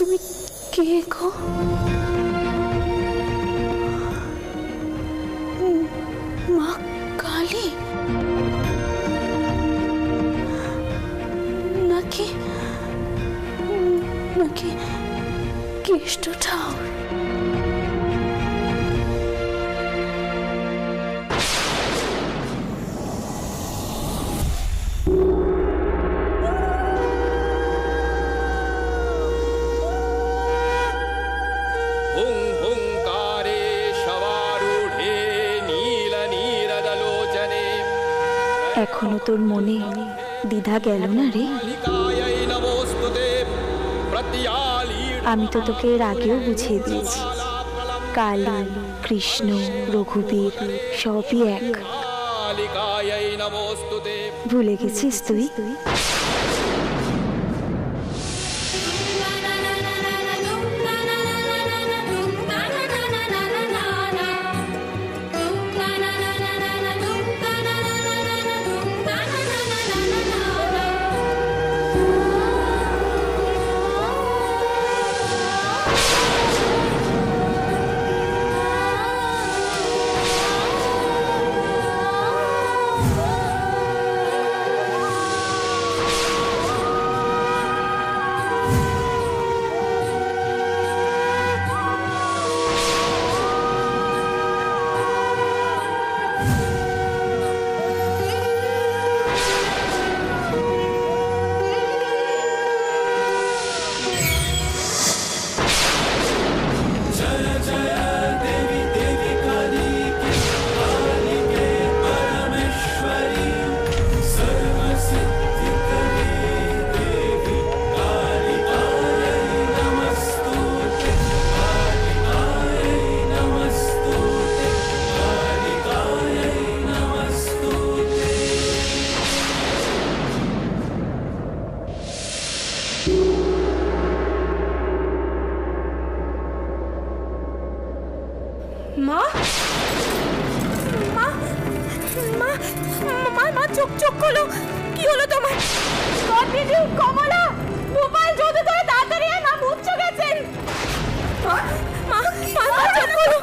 তুমি কে গো? মা কালী নাকি নাকি কেষ্ট ঠাকুর? এখনো তোর মনে দ্বিধা গেল না রে? আমি তো তোকে এর আগেও বুঝিয়ে দিয়েছি, কালী, কৃষ্ণ, রঘুবীর সবই এক। ভুলে গেছিস তুই? মা মা মা মা মা চোখ চোখ খোলো। কি হলো তোমার? দিদি, কমলা, গোপাল, যদি তোরা তাড়াতাড়ি আয়, মা ভূত গেছেন। মা মা মা চোখ খোলো।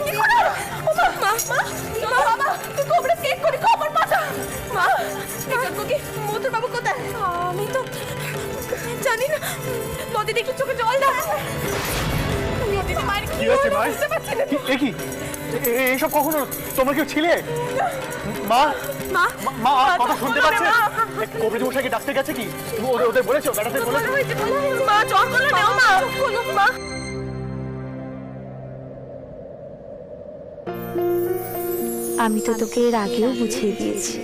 কি হলো? মা মা মা বাবা, তুই কোবরে কেক করে খবর পাঠা। মা কি মোতর বাবু কোথায়? আমি তো জানি না। নদীতে একটু চোখে জল দাও। কি হয়েছে ভাই? কি এইসব কখনো তোমরা কেউ ছিলে? মা মা মা কথা শুনতে পাচ্ছেন? কবির মশাইকে ডাকতে গেছে কি? ওদের বলেছো? বেটাতে বলেছো? মা চল করো নাও। মা মা আমি তো তোকে এর আগেও বুঝিয়ে দিয়েছি,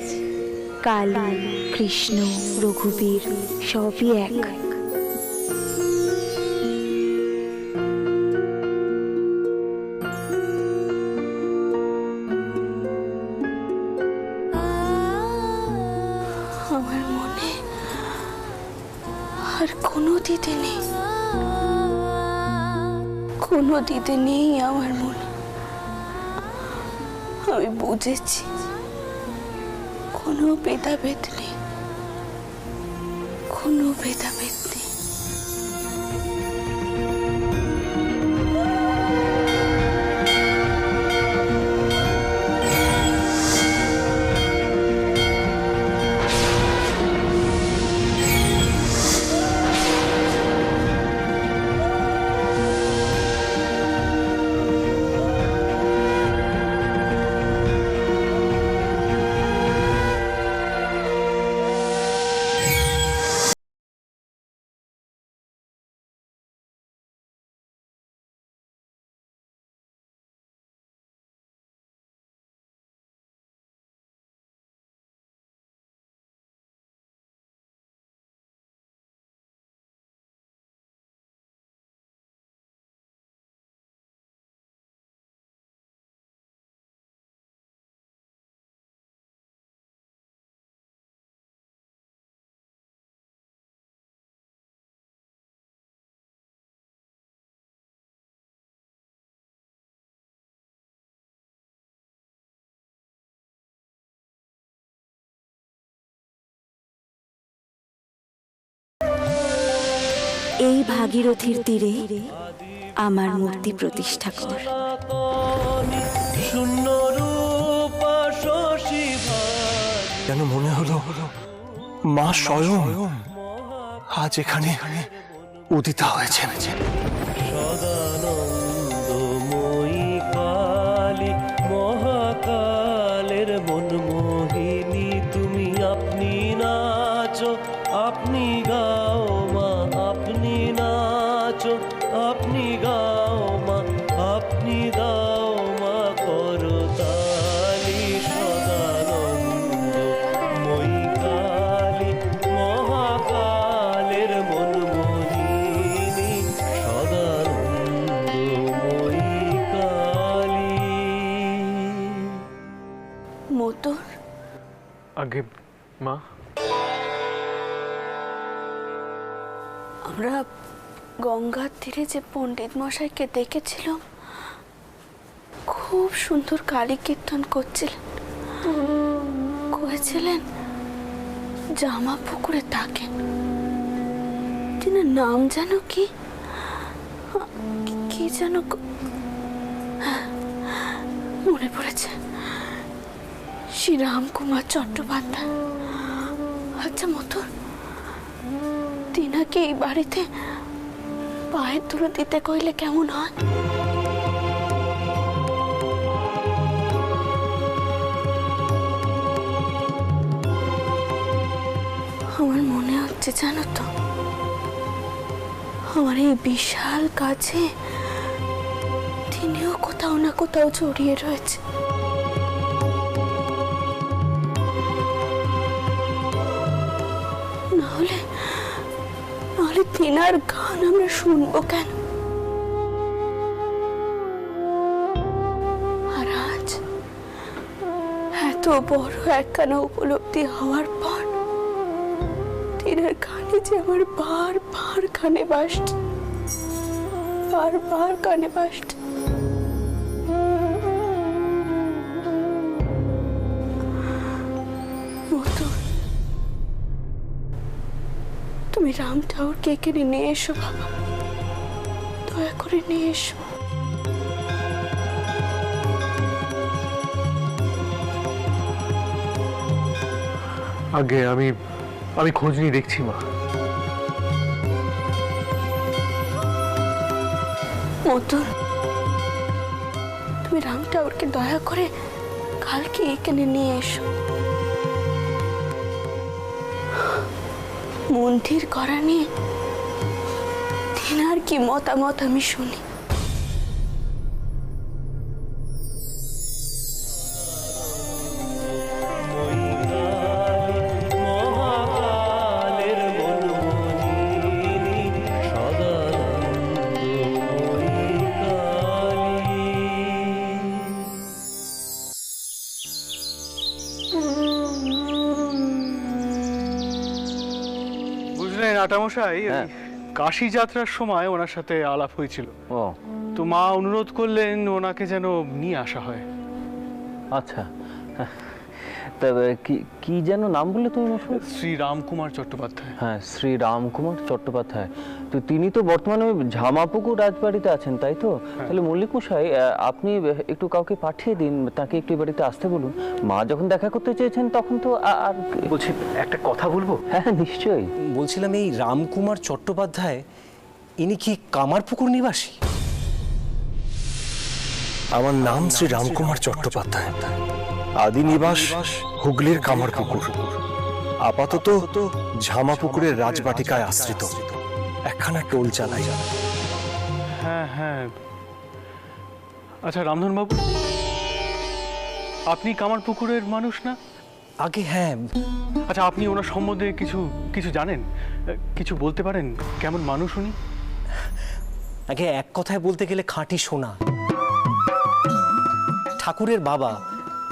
কালী, কৃষ্ণ, রঘুবীর সবই এক। আমার মনে আর কোনো দিতে নেই, কোনো দিতে নেই আমার মনে। আমি বুঝেছি কোনো ভেদাভেদ নেই, কোনো ভেদাভেদ নেই। এই ভাগীরথীর তীরে আমার মূর্তি প্রতিষ্ঠা কর। যেন মনে হলো মা স্বয়ং আজ এখানে উদিতা হয়েছে। সদানন্দময়ী কালী মহাকালের মনমোহিনী, তুমি আপনি নাচো আপনি গাও মা, আপনি নাচো আপনি গাও মা, আপনি দাও মা করতালি। সদানন্দময়ী কালী মহাকালের মনমোহিনী, সদানন্দময়ী কালী। মোটর আগে মা, আমরা গঙ্গার তীরে যে পণ্ডিত মশাইকে দেখেছিলাম, খুব সুন্দর কালী কীর্তন করছিলেন। কয়েছিলেন জামা পুকুরে থাকেন। তিনার নাম যেন কি কি যেন মনে পড়েছে, শ্রীরামকুমার চট্টোপাধ্যায়। আচ্ছা মতন, তিনাকে এই বাড়িতে পায়ের ধুলো দিতে কইলে কেমন হয়? আমার মনে হচ্ছে জানো তো, আমার এই বিশাল কাছে তিনিও কোথাও না কোথাও জড়িয়ে রয়েছে। নাহলে তিনার গান আমরা শুনবো কেন? আর আজ এত বড় একখানা উপলব্ধি হওয়ার পর তিনার গানে যে আমার বারবার কানে বাজছে, বারবার কানে বাজছে। তুমি রাম ঠাকুরকে এখানে নিয়ে এসো বাবা, দয়া করে নিয়ে এসো। আগে আমি খোঁজ নিয়ে দেখছি মা। মতন, তুমি রাম ঠাকুরকে দয়া করে কালকে এখানে নিয়ে এসো। মন্দির করা নিয়ে তিনার কি মতামত আমি শুনি। নাটামশাই, কাশী যাত্রার সময় ওনার সাথে আলাপ হয়েছিল। তো মা অনুরোধ করলেন ওনাকে যেন নিয়ে আসা হয়। আচ্ছা, তবে কি যেন নাম বললে তুমি? শ্রীরামকুমার চট্টোপাধ্যায়। হ্যাঁ, শ্রীরামকুমার চট্টোপাধ্যায়। তো তিনি তো বর্তমানে ঝামাপুকুর রাজবাড়িতে আছেন, তাই তো? তাহলে মল্লিক মশাই, আপনি একটু কাউকে পাঠিয়ে দিন, তাকে একটু বাড়িতে আসতে বলুন। মা যখন দেখা করতে চেয়েছেন তখন তো আর বলছি, একটা কথা বলবো? হ্যাঁ নিশ্চয়ই। বলছিলাম, এই রামকুমার চট্টোপাধ্যায় ইনি কি কামারপুকুর নিবাসী? আমার নাম শ্রী রামকুমার চট্টোপাধ্যায়, আদি নিবাস হুগলির কামারপুকুর, আপাতত ঝামাপুকুরের রাজবাটিকায় আশ্রিত, একখানা টোল চালাই। হ্যাঁ হ্যাঁ। আচ্ছা রামধন বাবু, আপনি কামারপুকুরের মানুষ না? আগে হ্যাঁ। আচ্ছা, আপনি ওনার সম্বন্ধে কিছু জানেন? কিছু বলতে পারেন? কেমন মানুষ উনি? আগে এক কথায় বলতে গেলে খাঁটি সোনা। ঠাকুরের বাবা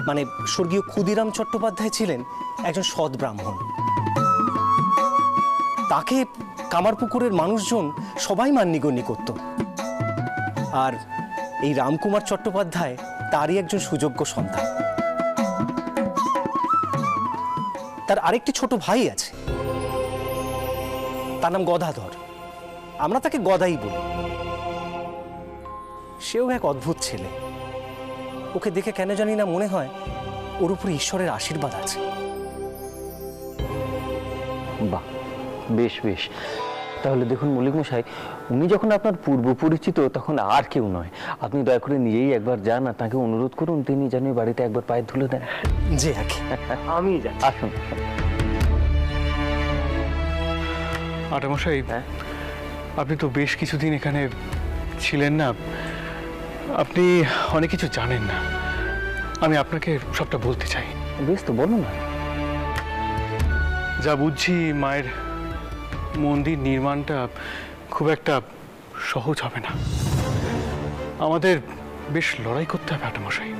মানে স্বর্গীয় ক্ষুদিরাম চট্টোপাধ্যায় ছিলেন একজন সৎ ব্রাহ্মণ। তাকে কামারপুকুরের মানুষজন সবাই মান্যগণ্য করত। আর এই রামকুমার চট্টোপাধ্যায় তারই একজন সুযোগ্য সন্তান। তার আরেকটি ছোট ভাই আছে, তার নাম গদাধর। আমরা তাকে গদাই বলি। সেও এক অদ্ভুত ছেলে। ওকে দেখে কেন জানি না মনে হয় ওর উপর ঈশ্বরের আশীর্বাদ আছে। বাহ, বেশ বেশ। তাহলে দেখুন মল্লিক মশাই, উনি যখন আপনার পূর্ব পরিচিত তখন আর কেউ নয়। আপনি দয়া করে নিজেই একবার যান আর তাকে অনুরোধ করুন তিনি যেন বাড়িতে একবার পায়ে ধুলে দেন। যে আগে আমি যাই, আসুন। আটামশাই, আপনি তো বেশ কিছুদিন এখানে ছিলেন না, আপনি অনেক কিছু জানেন না। আমি আপনাকে সবটা বলতে চাই। বেশ, তো বলুন না। যা বুঝছি মায়ের মন্দির নির্মাণটা খুব একটা সহজ হবে না। আমাদের বেশ লড়াই করতে হবে আটামশাই।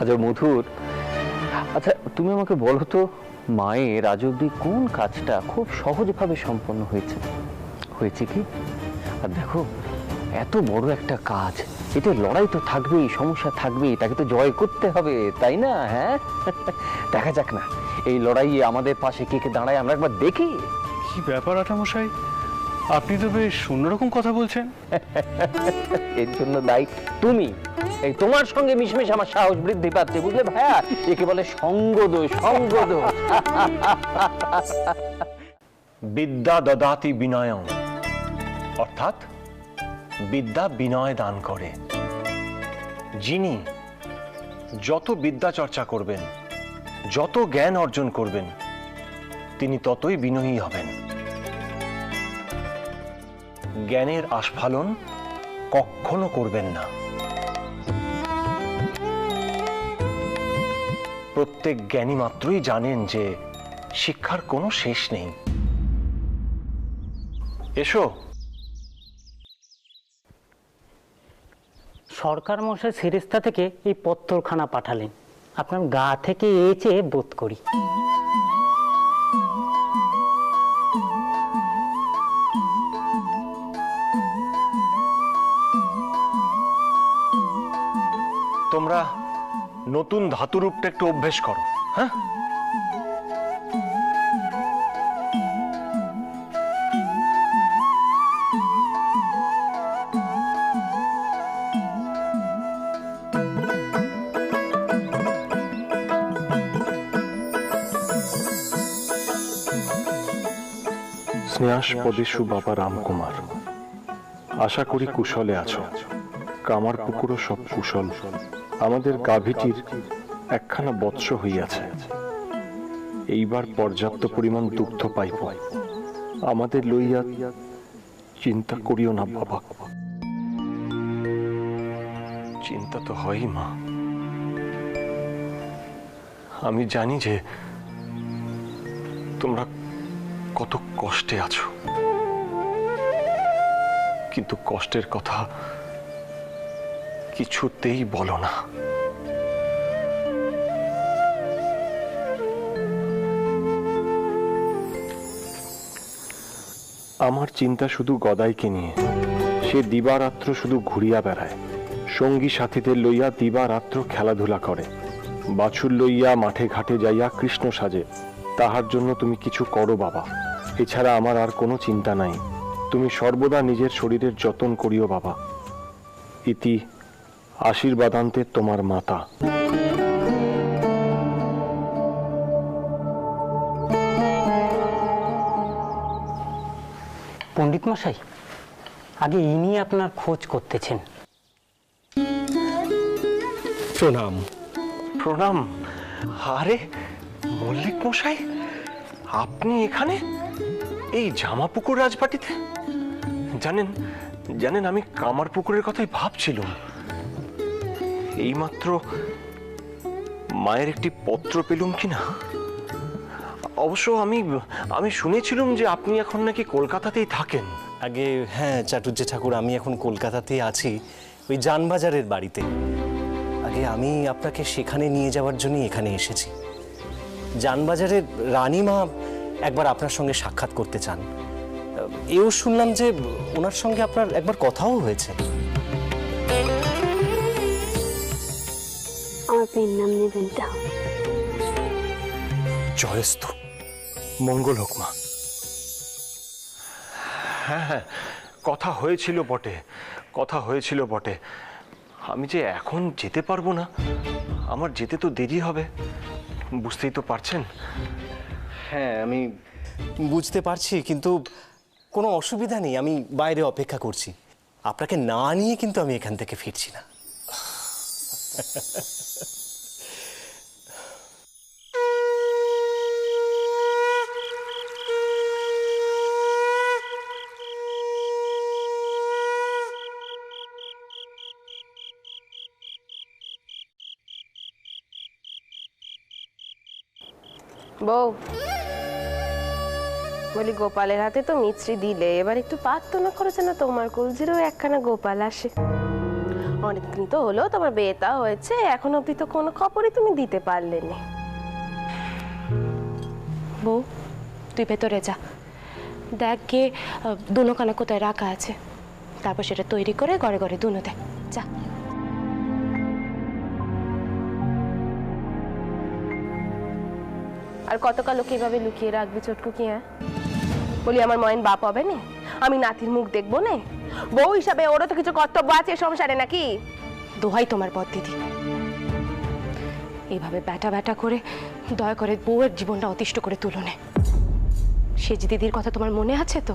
আচ্ছা মধুর, আচ্ছা তুমি আমাকে বলো তো, মায়ের আজ অব্দি কোন কাজটা খুব সহজভাবে সম্পন্ন হয়েছে? হয়েছে কি? আর দেখো, এত বড় একটা কাজ, এতে লড়াই তো থাকবেই, সমস্যা থাকবেই, তাকে তো জয় করতে হবে, তাই না? হ্যাঁ, দেখা যাক না এই লড়াইয়ে আমাদের পাশে কে কে দাঁড়ায়, আমরা একবার দেখি। কি ব্যাপার আটামশাই, আপনি তো বেশ অন্যরকম কথা বলছেন। এর জন্য দায়ী তুমি। এই তোমার সঙ্গে মিশমিশ আমার সাহস বৃদ্ধি পাচ্ছে, বুঝলে ভাইয়া? একে বলে সঙ্গদোষ, সঙ্গদোষ। বিদ্যা দদাতি বিনয়ং, অর্থাৎ বিদ্যা বিনয় দান করে। যিনি যত বিদ্যা চর্চা করবেন, যত জ্ঞান অর্জন করবেন, তিনি ততই বিনয়ী হবেন। জ্ঞানের আস্ফালন কখনো করবেন না। প্রত্যেক জ্ঞানী মাত্রই জানেন যে শিক্ষার কোনো শেষ নেই। এসো। সরকার মশাই সেরেস্তা থেকে এই পত্রখানা পাঠালেন, আপনার গা থেকে এসে বোধ করি। তোমরা নতুন ধাতুরূপটা একটু অভ্যেস করো। হ্যাঁ, স্নেহাসপদেশু বাবা রামকুমার, আশা করি কুশলে আছো। কামার পুকুরও সব কুশল। আমাদের গাভীটির একখানা বৎস হইয়াছে, এইবার পর্যাপ্ত পরিমাণ দুগ্ধ পাইব। আমাদের লইয়া চিন্তা করিও না বাবা। চিন্তা তো হয়ই মা। আমি জানি যে তোমরা কত কষ্টে আছো, কিন্তু কষ্টের কথা কিছুতেই বলো না। আমার চিন্তা শুধু গদাইকে নিয়ে। সে দিবারাত্র শুধু ঘুরিয়া বেড়ায়, সঙ্গী সাথীদের লইয়া দিবারাত্র খেলাধুলা করে, বাছুর লইয়া মাঠে ঘাটে যাইয়া কৃষ্ণ সাজে। তাহার জন্য তুমি কিছু করো বাবা, এছাড়া আমার আর কোনো চিন্তা নাই। তুমি সর্বদা নিজের শরীরের যত্ন করিও বাবা। ইতি আশীর্বাদান্তে তোমার মাতা। পণ্ডিত মশাই, আগে ইনি আপনার খোঁজ করতেছেন। প্রণাম। প্রণাম। আরে মল্লিক মশাই, আপনি এখানে এই জামাপুকুর রাজবাটিতে? জানেন জানেন আমি কামার পুকুরের কথাই ভাবছিলাম। এইমাত্র মায়ের একটি পত্র পেলুম কিনা। অবশ্য আমি শুনেছিলাম যে আপনি এখন নাকি কলকাতাতেই থাকেন। আগে হ্যাঁ চাটুর্যে ঠাকুর, আমি এখন কলকাতাতেই আছি, ওই জানবাজারের বাড়িতে। আগে আমি আপনাকে সেখানে নিয়ে যাওয়ার জন্য এখানে এসেছি। জানবাজারের রানীমা একবার আপনার সঙ্গে সাক্ষাৎ করতে চান। এও শুনলাম যে ওনার সঙ্গে আপনার একবার কথাও হয়েছে। আমার পেন নাম নেবেন তা। জয়স্তু, মঙ্গল হোক মা। হ্যাঁ হ্যাঁ, কথা হয়েছিল বটে। আমি যে এখন যেতে পারবো না, আমার যেতে তো দেরি হবে, বুঝতেই তো পারছেন। হ্যাঁ, আমি বুঝতে পারছি, কিন্তু কোনো অসুবিধা নেই, আমি বাইরে অপেক্ষা করছি। আপনাকে না নিয়ে কিন্তু আমি এখান থেকে ফিরছি না। বউ, বলি গোপালের হাতে তো মিছরি দিলে, এবার একটু প্রার্থনা করেছে না তোমার কুলজিরও একখানা গোপাল আসে। অনেকদিন তো হলো তোমার বিয়েটা হয়েছে, এখন অব্দি তো কোনো খবরই তুমি দিতে পারলে না। বউ, তুই ভেতরে যা, দেখ গিয়ে দুনো কানা কোথায় রাখা আছে, তারপর সেটা তৈরি করে ঘরে ঘরে দুনো দেয়। যা। আর কতকাল ওকে এভাবে লুকিয়ে রাখবি চটকু কি? হ্যাঁ, বলি আমার ময়ন বাপ হবে না, আমি নাতির মুখ দেখবো না? বউ হিসাবে ওরও তো কিছু কর্তব্য আছে সংসারে, নাকি? দোহাই তোমার পথ দিদি, এইভাবে ব্যাটা ব্যাটা করে দয়া করে বউয়ের জীবনটা অতিষ্ঠ করে তুলো না। সেজি দিদির কথা তোমার মনে আছে তো?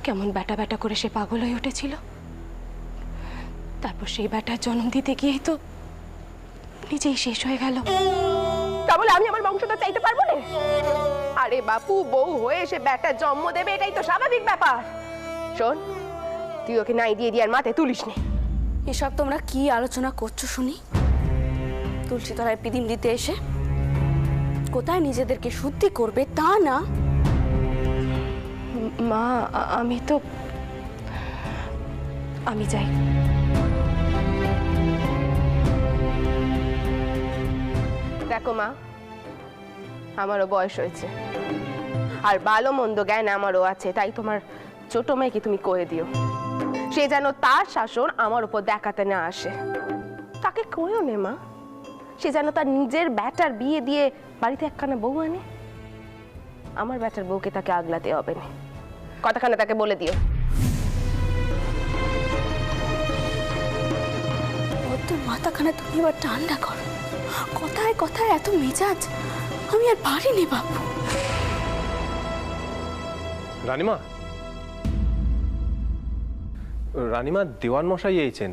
কেমন ব্যাটা ব্যাটা করে সে পাগল হয়ে উঠেছিল, তারপর সেই ব্যাটার জন্ম দিতে গিয়েই তো নিজেই শেষ হয়ে গেল। তা বলে আমি আমার বংশটা চাইতে পারবো না? আরে বাপু, বউ হয়ে সে ব্যাটার জন্ম দেবে, এটাই তো স্বাভাবিক ব্যাপার। শোন, তুই ওকে নাই দিয়ে দিয়ে আর মাথায় তুলিস নে। এসব তোমরা কি আলোচনা করছো শুনি? তুলসী তলায় পিদিম দিতে এসে কোথায় নিজেদেরকে শুদ্ধি করবে তা না। মা, আমি যাই। দেখো মা, আমারও বয়স হয়েছে, আর ভালো মন্দ জ্ঞান আমারও আছে, তাই তোমার ছোট মেয়েকে তুমি কয়ে দিও, সে যেন তার শাসন আমার উপর দেখাতে না আসে। তাকে কয়েও নে মা, সে যেন তার নিজের ব্যাটার বিয়ে দিয়ে বাড়িতে একখানা বউ আনে। আমার ব্যাটার বউকে তাকে আগলাতে হবে না, কথাখানা তাকে বলে দিও। তোর মাথাখানা তুমি এবার ঠান্ডা করো, কথায় কথায় এত মেজাজ আমি আর পারিনি বাবু। রানীমা, দেওয়ান মশাই এসেছেন,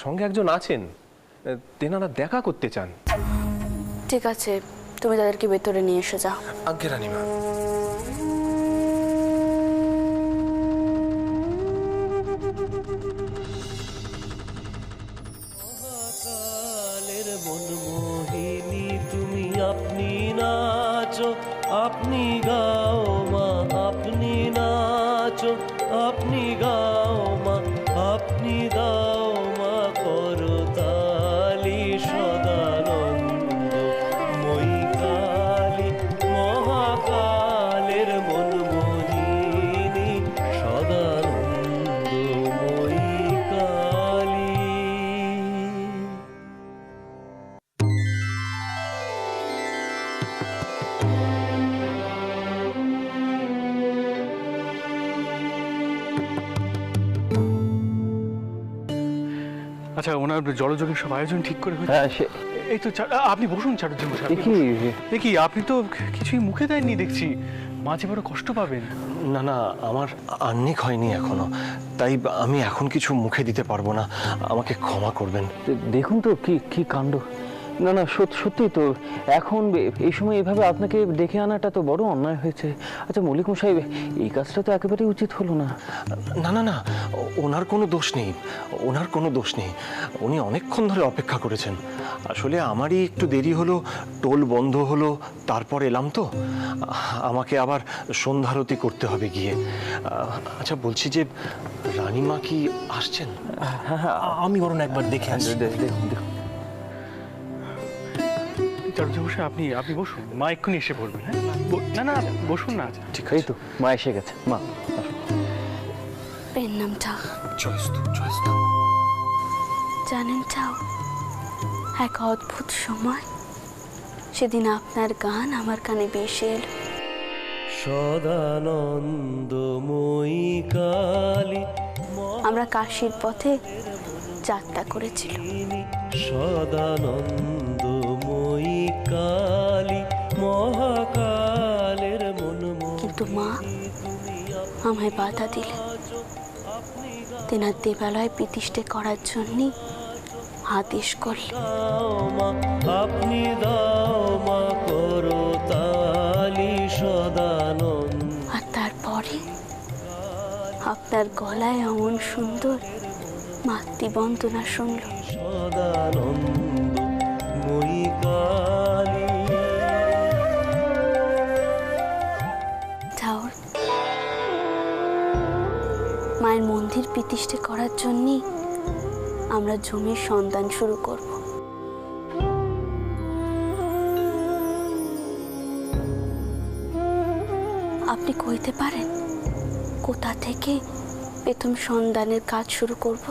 সঙ্গে একজন আছেন, তেনারা দেখা করতে চান। ঠিক আছে, তুমি তাদেরকে ভেতরে নিয়ে এসে যাও। আজ্ঞে রানীমা। মনমোহিনী তুমি আপনি নাচো, আপনি গাও মা, আপনি নাচো, আপনি গাও মা, আপনি দাও মা করতালি সদানন্দ মই কালী মহাকালের মনমোহিনী সদানন্দ মই কালী। আচ্ছা, ওনার জলযোগের সব আয়োজন ঠিক করে হয়েছে? হ্যাঁ, এই তো আপনি বসুন চাটুর্য মশাই। দেখি আপনি তো কিছুই মুখে দেননি দেখছি, মাঝে বড় কষ্ট পাবেন। না না, আমার আহ্নিক হয়নি এখনো, তাই আমি এখন কিছু মুখে দিতে পারবো না, আমাকে ক্ষমা করবেন। দেখুন তো কি কাণ্ড। না না, সত্যি তো এখন এই সময় এভাবে আপনাকে ডেকে আনাটা তো বড় অন্যায় হয়েছে। আচ্ছা মল্লিক মশাই, এই কাজটা তো একেবারেই উচিত হলো না। না না না, ওনার কোনো দোষ নেই, ওনার কোনো দোষ নেই, উনি অনেকক্ষণ ধরে অপেক্ষা করেছেন। আসলে আমারই একটু দেরি হলো, টোল বন্ধ হলো, তারপর এলাম তো, আমাকে আবার সন্ধ্যারতি করতে হবে গিয়ে। আচ্ছা বলছি যে রানীমা কি আসছেন? হ্যাঁ, আমি বরং একবার দেখে আসি। দেখুন। চাটুর্য মশাই, আপনি বসুন, মা এক্ষুনি এসে পড়বেন। হ্যাঁ, না না, বসুন না। ঠিক আছে, এই তো মা এসে গেছে। মা পেন নামটা জানেন চাও, এক অদ্ভুত সময় সেদিন আপনার গান আমার কানে ভেসে এলো। সদানন্দময়ী কালী আমরা কাশীর পথে যাত্রা করেছিলাম। সদানন্দময়ী কালী মহাকালের কিন্তু মা আমায় বাধা দিলেন। তেনার দেবালয় প্রতিষ্ঠা করার জন্যই আদেশ করলেন। আপনি দাও মা করো তালি সদানন্দ। আর তারপরে আপনার গলায় এমন সুন্দর মাতৃবন্দনা শুনল। সদানন্দময়ী কালী ঠাকুর মায়ের মন্দির প্রতিষ্ঠা করার জন্যই আমরা জমির সন্ধান শুরু করব। আপনি কইতে পারেন কোথা থেকে প্রথম সন্ধানের কাজ শুরু করব?